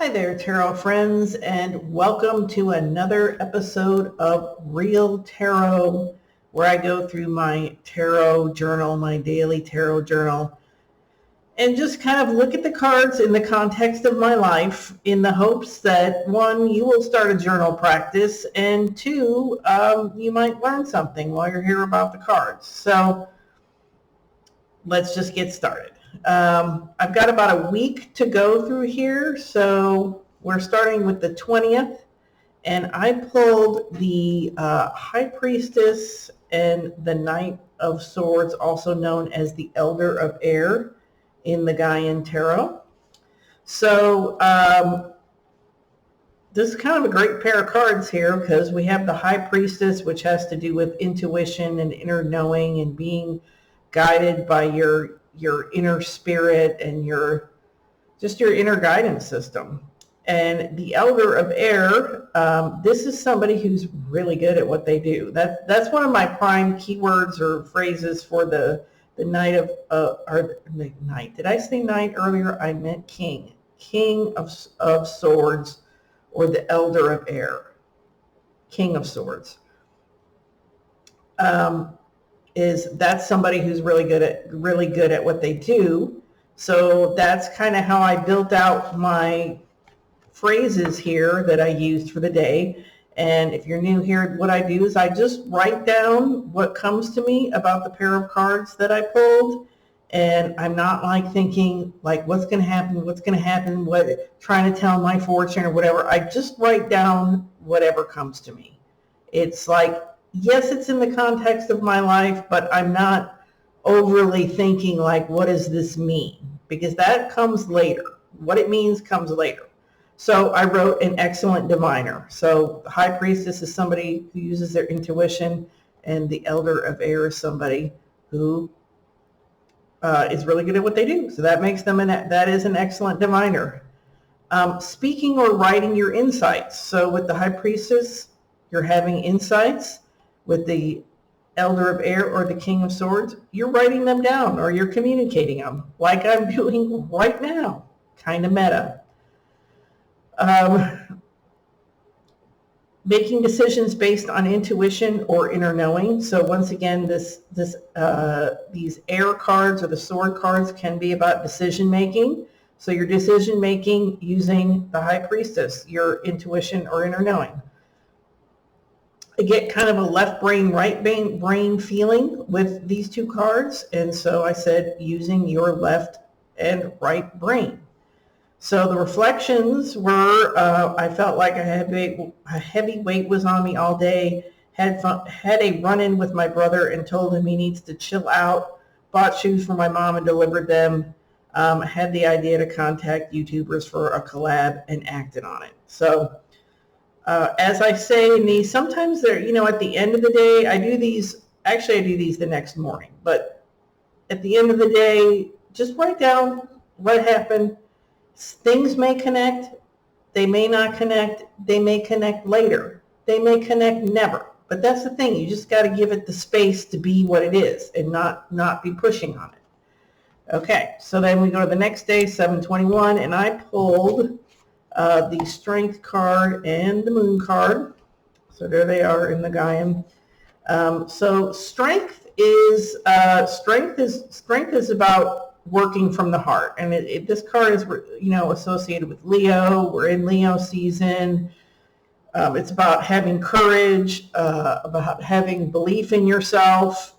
Hi there, tarot friends, and welcome to another episode of Real Tarot, where I go through my tarot journal, my daily tarot journal, and just kind of look at the cards in the context of my life in the hopes that, one, you will start a journal practice, and two, you might learn something while you're here about the cards. So let's just get started. I've got about a week to go through here, so we're starting with the 20th, and I pulled the High Priestess and the Knight of Swords, also known as the Elder of Air in the Gaian Tarot. So this is kind of a great pair of cards here because we have the High Priestess, which has to do with intuition and inner knowing and being guided by your inner spirit and your inner guidance system. And the Elder of Air, this is somebody who's really good at what they do. That's one of my prime keywords or phrases for the Knight of or the Knight. Did I say Knight earlier? I meant King. King of Swords, or the Elder of Air. King of Swords. That's somebody who's really good at what they do. So that's kind of how I built out my phrases here that I used for the day. And if you're new here, what I do is I just write down what comes to me about the pair of cards that I pulled. And I'm not like thinking like what's going to happen, what trying to tell my fortune or whatever. I just write down whatever comes to me. It's like, yes, it's in the context of my life, but I'm not overly thinking like, what does this mean? Because that comes later. What it means comes later. So I wrote an excellent diviner. So the High Priestess is somebody who uses their intuition, and the Elder of Air is somebody who is really good at what they do. So that makes them that is an excellent diviner. Speaking or writing your insights. So with the High Priestess, you're having insights. With the Elder of Air or the King of Swords, you're writing them down or you're communicating them like I'm doing right now. Kind of meta. Making decisions based on intuition or inner knowing. So once again, these air cards or the sword cards can be about decision making. So your decision making using the High Priestess, your intuition or inner knowing. I get kind of a left brain, right brain feeling with these two cards. And so I said, using your left and right brain. So the reflections were, I felt like a heavy weight was on me all day, had a run-in with my brother and told him he needs to chill out, bought shoes for my mom and delivered them, had the idea to contact YouTubers for a collab and acted on it. So as I say in these, sometimes they're, at the end of the day, I do these the next morning, but at the end of the day, just write down what happened. Things may connect, they may not connect, they may connect later, they may connect never. But that's the thing, you just got to give it the space to be what it is and not be pushing on it. Okay, so then we go to the next day, 7/21, and I pulled the Strength card and the Moon card. So there they are in the Gaian. So strength is about working from the heart, and this card is associated with Leo. We're in Leo season. It's about having courage, about having belief in yourself.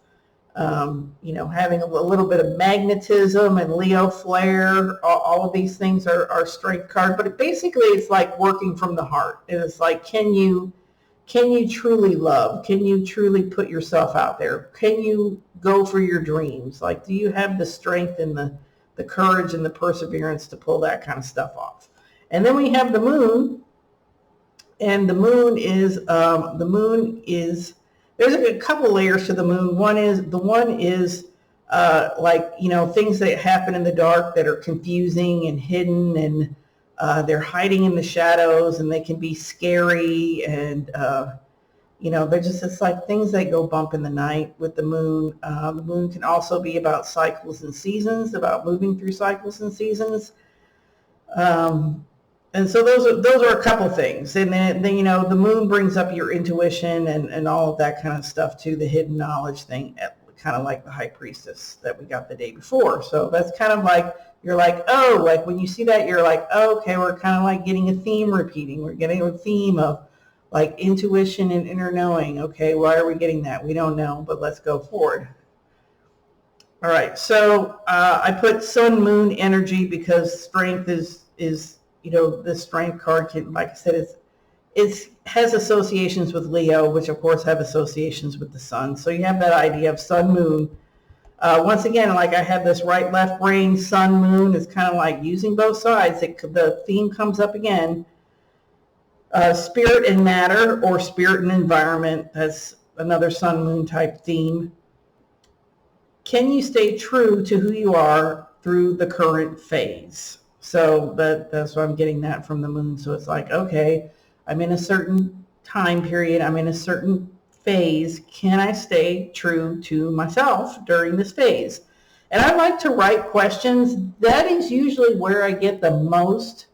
Having a little bit of magnetism and Leo flair. All of these things are strength card, but it's like working from the heart. And it's like, can you truly love? Can you truly put yourself out there? Can you go for your dreams? Like, do you have the strength and the courage and the perseverance to pull that kind of stuff off? And then we have the Moon, and the Moon is there's a couple layers to the Moon. One is things that happen in the dark that are confusing and hidden, and they're hiding in the shadows, and they can be scary, and they're just like things that go bump in the night with the Moon. The Moon can also be about cycles and seasons, about moving through cycles and seasons. And so those are a couple things. And then, you know, the moon brings up your intuition and all of that kind of stuff too, the hidden knowledge thing, kind of like the High Priestess that we got the day before. So that's kind of like, you're like, oh, like when you see that, you're like, oh, okay, we're kind of like getting a theme repeating. We're getting a theme of like intuition and inner knowing. Okay, why are we getting that? We don't know, but let's go forward. All right, so I put sun moon energy because strength is you know, the strength card can, like I said, it has associations with Leo, which of course have associations with the sun. So you have that idea of sun moon. Once again, like I have this right left brain, sun moon. It's kind of like using both sides. The theme comes up again. Spirit and matter, or spirit and environment. That's another sun moon type theme. Can you stay true to who you are through the current phase? So that's why I'm getting that from the moon. So it's like, okay, I'm in a certain time period. I'm in a certain phase. Can I stay true to myself during this phase? And I like to write questions. That is usually where I get the most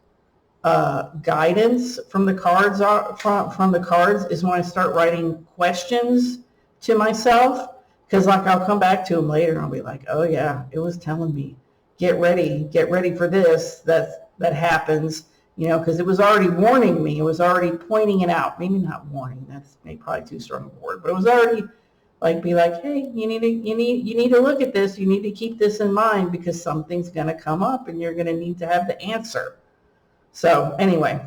guidance from the cards. From the cards is when I start writing questions to myself. Because like I'll come back to them later and I'll be like, oh yeah, it was telling me, get ready for this, that happens, you know, because it was already warning me. It was already pointing it out. Maybe not warning, that's maybe probably too strong a word, but it was already like, be like, hey, you need to look at this. You need to keep this in mind because something's going to come up and you're going to need to have the answer. So anyway,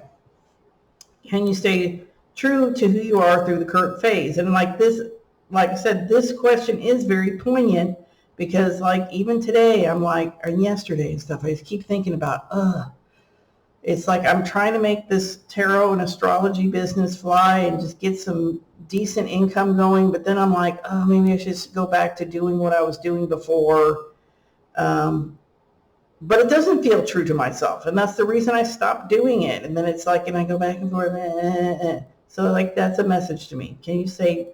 can you stay true to who you are through the current phase? And like this, like I said, this question is very poignant because like even today, I'm like, or yesterday and stuff, I just keep thinking about, it's like I'm trying to make this tarot and astrology business fly and just get some decent income going. But then I'm like, oh, maybe I should go back to doing what I was doing before. But it doesn't feel true to myself. And that's the reason I stopped doing it. And then it's like, and I go back and forth. So like, that's a message to me. Can you say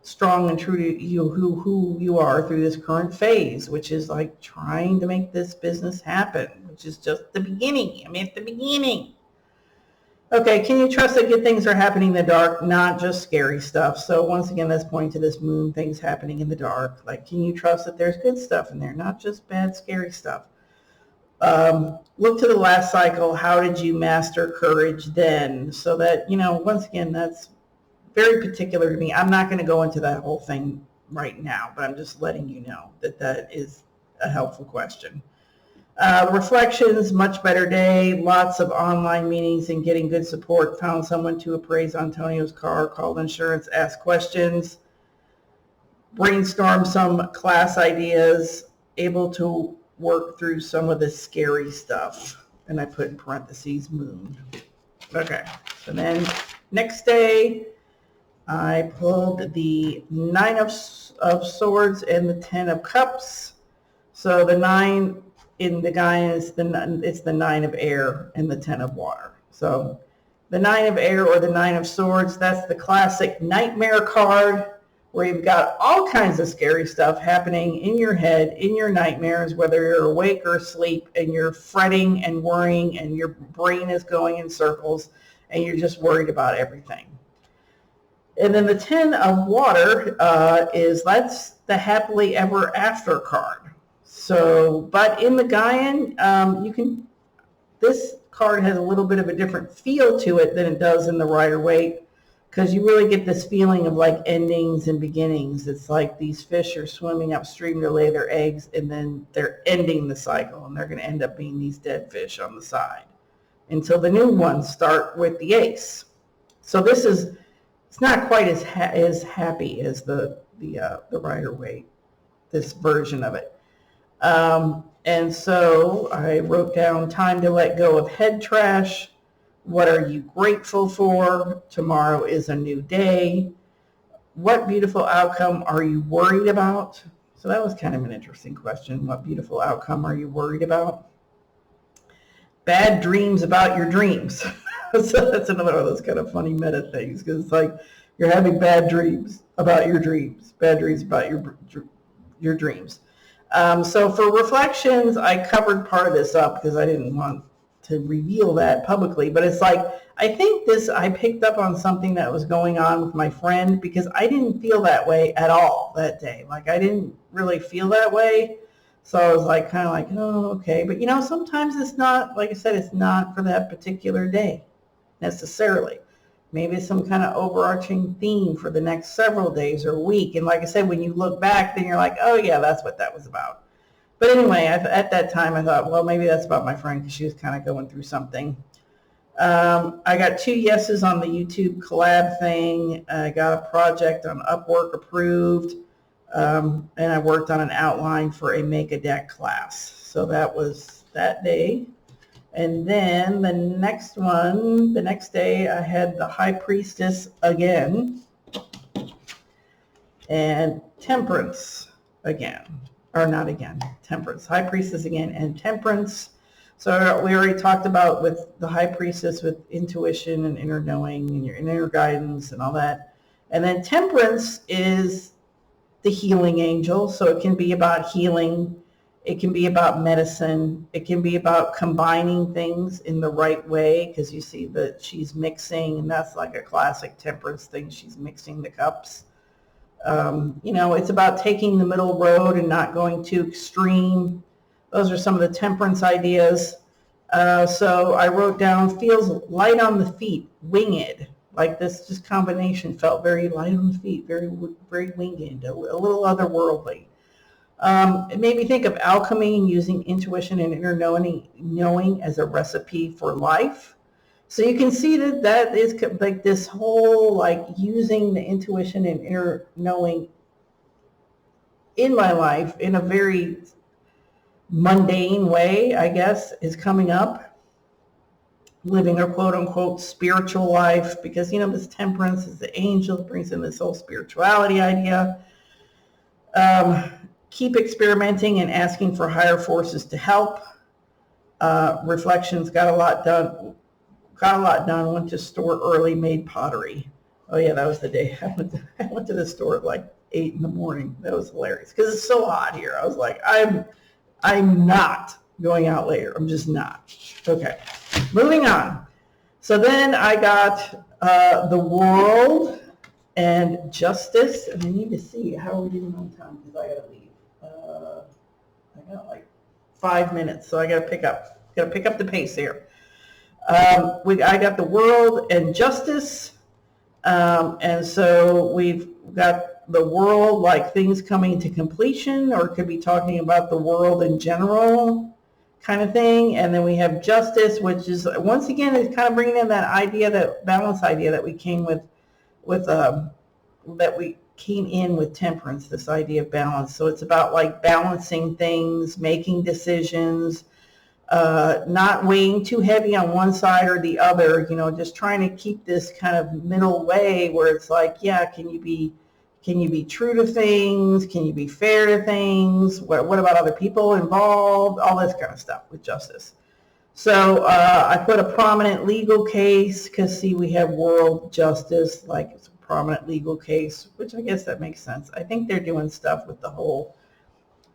strong and true to you, who you are through this current phase, which is like trying to make this business happen, which is just the beginning. I mean, at the beginning. Okay, can you trust that good things are happening in the dark, not just scary stuff? So once again, that's pointing to this moon, things happening in the dark. Like, can you trust that there's good stuff in there, not just bad, scary stuff? Look to the last cycle. How did you master courage then? So that, you know, once again, that's very particular to me. I'm not going to go into that whole thing right now, but I'm just letting you know that that is a helpful question. Reflections, much better day, lots of online meetings and getting good support. Found someone to appraise Antonio's car, called insurance, asked questions, brainstorm some class ideas, able to work through some of the scary stuff. And I put in parentheses, moon. Okay, and then next day, I pulled the 9 of Swords and the 10 of Cups. So the 9 in the guy is it's the 9 of Air and the 10 of Water. So the 9 of Air or the 9 of Swords, that's the classic nightmare card where you've got all kinds of scary stuff happening in your head, in your nightmares, whether you're awake or asleep, and you're fretting and worrying and your brain is going in circles and you're just worried about everything. And then the 10 of Water that's the happily ever after card. So, but in the Gaian, this card has a little bit of a different feel to it than it does in the Rider-Waite, because you really get this feeling of like endings and beginnings. It's like these fish are swimming upstream to lay their eggs, and then they're ending the cycle, and they're going to end up being these dead fish on the side until the new ones start with the ace. So this is, it's not quite as happy as the Rider-Waite, this version of it. And so I wrote down time to let go of head trash. What are you grateful for? Tomorrow is a new day. What beautiful outcome are you worried about? So that was kind of an interesting question. What beautiful outcome are you worried about? Bad dreams about your dreams. So that's another one of those kind of funny meta things, because it's like you're having bad dreams about your dreams, bad dreams about your dreams. So for reflections, I covered part of this up because I didn't want to reveal that publicly, but it's like, I think I picked up on something that was going on with my friend, because I didn't feel that way at all that day. Like, I didn't really feel that way. So I was like, kind of like, oh, okay. But sometimes it's not, like I said, it's not for that particular day necessarily. Maybe it's some kind of overarching theme for the next several days or week. And like I said, when you look back, then you're like, oh yeah, that's what that was about. But anyway, at that time I thought, well, maybe that's about my friend, because she was kind of going through something. I got 2 yeses on the YouTube collab thing. I got a project on Upwork approved. And I worked on an outline for a Make a Deck class. So that was that day. And then the next day, I had the High Priestess again, and Temperance again. Or not again, Temperance. High Priestess again, and Temperance. So we already talked about with the High Priestess, with intuition and inner knowing and your inner guidance and all that. And then Temperance is the healing angel. So it can be about healing. It can be about medicine. It can be about combining things in the right way, because you see that she's mixing, and that's like a classic Temperance thing. She's mixing the cups. It's about taking the middle road and not going too extreme. Those are some of the Temperance ideas. So I wrote down, feels light on the feet, winged. Like this just combination felt very light on the feet, very, very winged, a little otherworldly. It made me think of alchemy and using intuition and inner knowing as a recipe for life. So you can see that is like this whole, like, using the intuition and inner knowing in my life in a very mundane way, I guess, is coming up. Living a quote unquote spiritual life, because this Temperance is the angel, brings in this whole spirituality idea. Keep experimenting and asking for higher forces to help. Reflections, got a lot done. Went to store early, made pottery. Oh yeah, that was the day. I went to the store at like 8 in the morning. That was hilarious, because it's so hot here. I was like, I'm not going out later. I'm just not. Okay, moving on. So then I got the World and Justice, and I need to see how we're doing on time, because I gotta leave. I got like 5 minutes, so I gotta pick up the pace here. I got the World and Justice, and so we've got the World, like things coming to completion, or it could be talking about the world in general kind of thing. And then we have Justice, which is, once again, is kind of bringing in that idea, that balance idea that we came in with Temperance, this idea of balance. So it's about like balancing things, making decisions, not weighing too heavy on one side or the other, just trying to keep this kind of middle way where it's like, yeah, can you be true to things? Can you be fair to things? What about other people involved? All this kind of stuff with Justice. So I put a prominent legal case, because see, we have World Justice, like it's a prominent legal case, which I guess that makes sense. I think they're doing stuff with the whole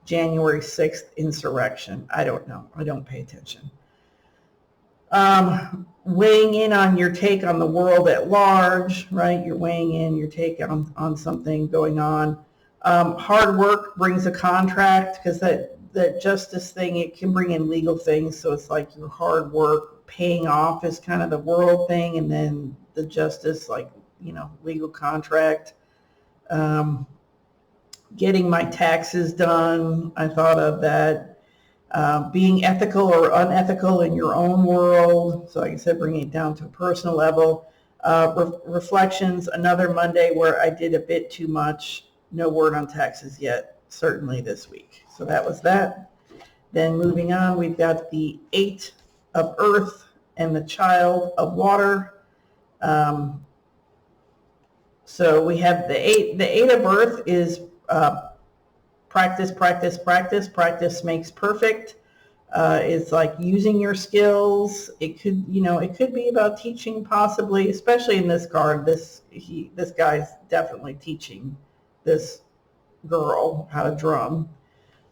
January 6th insurrection. I don't know. I don't pay attention. Weighing in on your take on the world at large, right? You're weighing in your take on something going on. Hard work brings a contract, because that Justice thing, it can bring in legal things. So it's like your hard work paying off is kind of the World thing, and then the Justice, like, legal contract. Getting my taxes done, I thought of that. Being ethical or unethical in your own world. So like I said, bringing it down to a personal level. Reflections, another Monday where I did a bit too much. No word on taxes yet, certainly this week. So that was that. Then moving on, we've got the 8 of Earth and the Child of Water. So we have the 8. The 8 of Earth is practice, practice, practice. Practice makes perfect. It's like using your skills. It could be about teaching, possibly, especially in this card. This guy's definitely teaching this girl how to drum.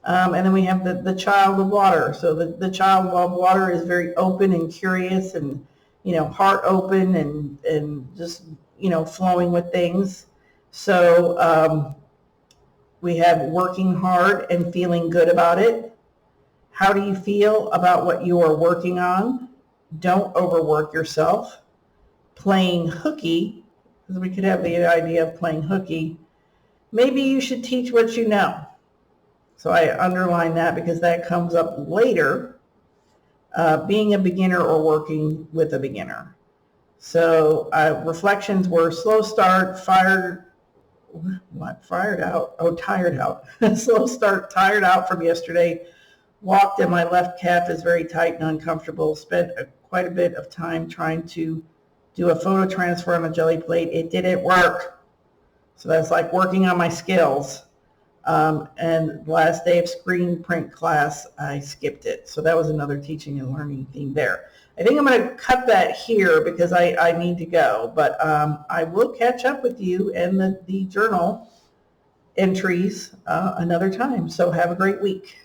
And then we have the child of water. So the child of water is very open and curious and, heart open and just, flowing with things. So we have working hard and feeling good about it. How do you feel about what you are working on? Don't overwork yourself. Playing hooky, because we could have the idea of playing hooky. Maybe you should teach what you know. So I underline that because that comes up later. Being a beginner or working with a beginner. So reflections were slow start, fired out? Oh, tired out. Slow start, tired out from yesterday. Walked and my left calf is very tight and uncomfortable. Spent quite a bit of time trying to do a photo transfer on a jelly plate. It didn't work. So that's like working on my skills. And last day of screen print class, I skipped it. So that was another teaching and learning theme there. I think I'm going to cut that here because I need to go. But I will catch up with you and the journal entries another time. So have a great week.